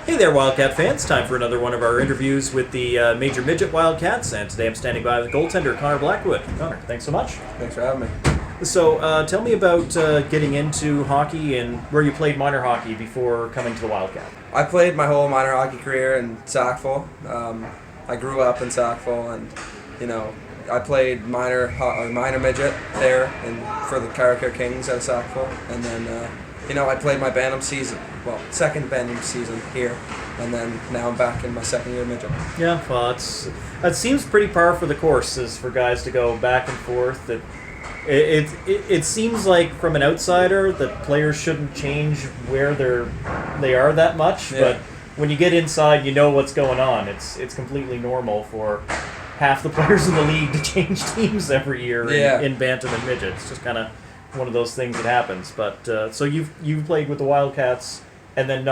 Hey there, Wildcat fans. Time for another one of our interviews with the Major Midget Wildcats, and today I'm standing by with goaltender Conor Blackwood. Conor, thanks so much. Thanks for having me. So, tell me about getting into hockey and where you played minor hockey before coming to the Wildcat. I played my whole minor hockey career in Sackville. I grew up in Sackville, and I played minor midget there for the Carricker Kings out of Sackville, and then I played my Bantam season. Well, second Bantam season here, and then now I'm back in my second year midget. Yeah, well, that seems pretty par for the course, is for guys to go back and forth. It seems like from an outsider that players shouldn't change where they are that much, Yeah. but when you get inside, you know what's going on. It's completely normal for half the players in the league to change teams every year in Bantam and midget. It's just kind of one of those things that happens. But so you've played with the Wildcats and then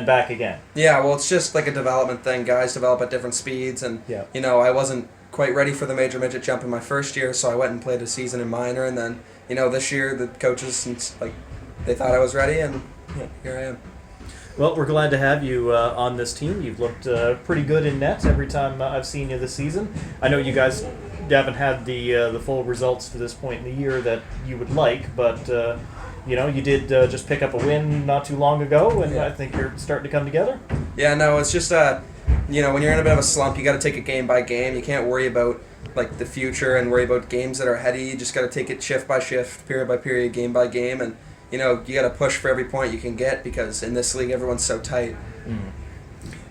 back again. Yeah, well, it's just like a development thing. Guys develop at different speeds, and I wasn't quite ready for the major midget jump in my first year, so I went and played a season in minor, and then this year the coaches they thought I was ready, and here I am. Well, we're glad to have you on this team. You've looked pretty good in net every time I've seen you this season. I know you guys haven't had the full results to this point in the year that you would like, but you did just pick up a win not too long ago, and I think you're starting to come together. Yeah, no, it's just when you're in a bit of a slump, you got to take it game by game. You can't worry about the future and worry about games that are ahead of you. You just got to take it shift by shift, period by period, game by game, and you got to push for every point you can get, because in this league everyone's so tight.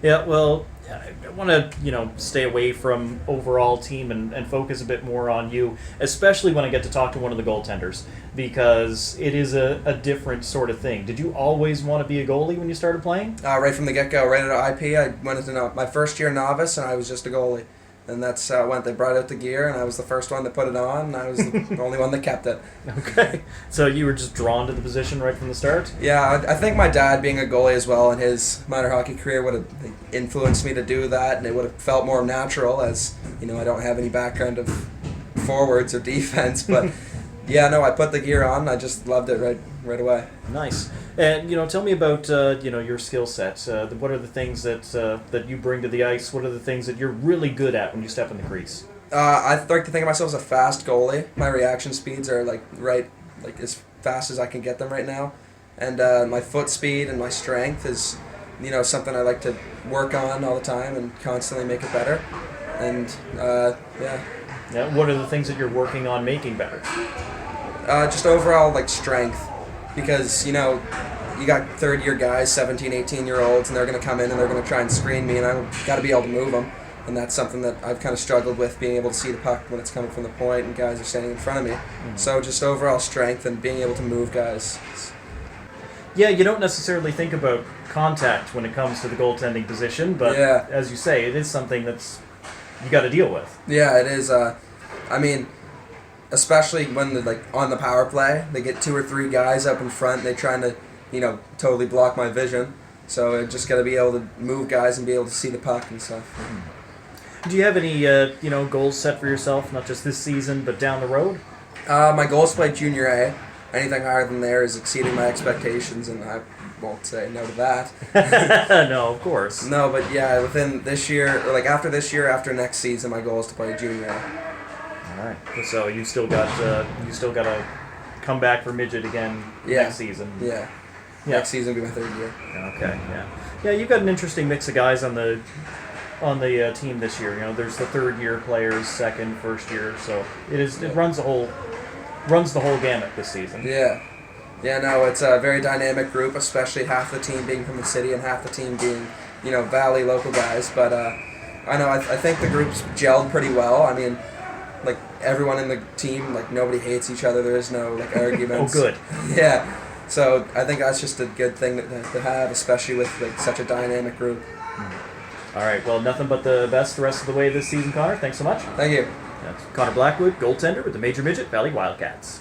Yeah, well, I want to stay away from overall team and focus a bit more on you, especially when I get to talk to one of the goaltenders, because it is a different sort of thing. Did you always want to be a goalie when you started playing? Right from the get-go, right at IP, I went into my first year novice, and I was just a goalie. And that's how it went. They brought out the gear, and I was the first one to put it on, and I was the only one that kept it. Okay. So you were just drawn to the position right from the start? Yeah, I think my dad, being a goalie as well in his minor hockey career, would have influenced me to do that, and it would have felt more natural, as, I don't have any background of forwards or defense, but I put the gear on, and I just loved it right away. Nice. And, tell me about, your skill set. What are the things that you bring to the ice? What are the things that you're really good at when you step in the crease? I like to think of myself as a fast goalie. My reaction speeds are, as fast as I can get them right now. And my foot speed and my strength is, something I like to work on all the time and constantly make it better. And, Yeah, what are the things that you're working on making better? Just overall, strength. Because, you got third-year guys, 17, 18-year-olds, and they're going to come in and they're going to try and screen me, and I've got to be able to move them. And that's something that I've kind of struggled with, being able to see the puck when it's coming from the point and guys are standing in front of me. So just overall strength and being able to move guys. Yeah, you don't necessarily think about contact when it comes to the goaltending position, but as you say, it is something that's you got to deal with. Yeah, it is. Especially when they're on the power play, they get 2 or 3 guys up in front, and they're trying to, totally block my vision. So I just got to be able to move guys and be able to see the puck and stuff. Do you have any, goals set for yourself, not just this season, but down the road? My goal is to play Junior A. Anything higher than there is exceeding my expectations, and I won't say no to that. No, of course. No, but yeah, within this year, or after this year, after next season, my goal is to play Junior A. All right. So you still got to come back for midget again next season. Yeah. Next season will be my 3rd year. Okay. Yeah. You've got an interesting mix of guys on the team this year. There's the 3rd-year players, 2nd, 1st year. So it runs the whole gamut this season. Yeah. Yeah. No, it's a very dynamic group, especially half the team being from the city and half the team being Valley local guys. But I think the group's gelled pretty well. I mean, everyone in the team, nobody hates each other. There is no arguments. Oh, good. Yeah. So I think that's just a good thing to have, especially with such a dynamic group. All right. Well, nothing but the best the rest of the way this season, Conor. Thanks so much. Thank you. That's Conor Blackwood, goaltender with the Major Midget Valley Wildcats.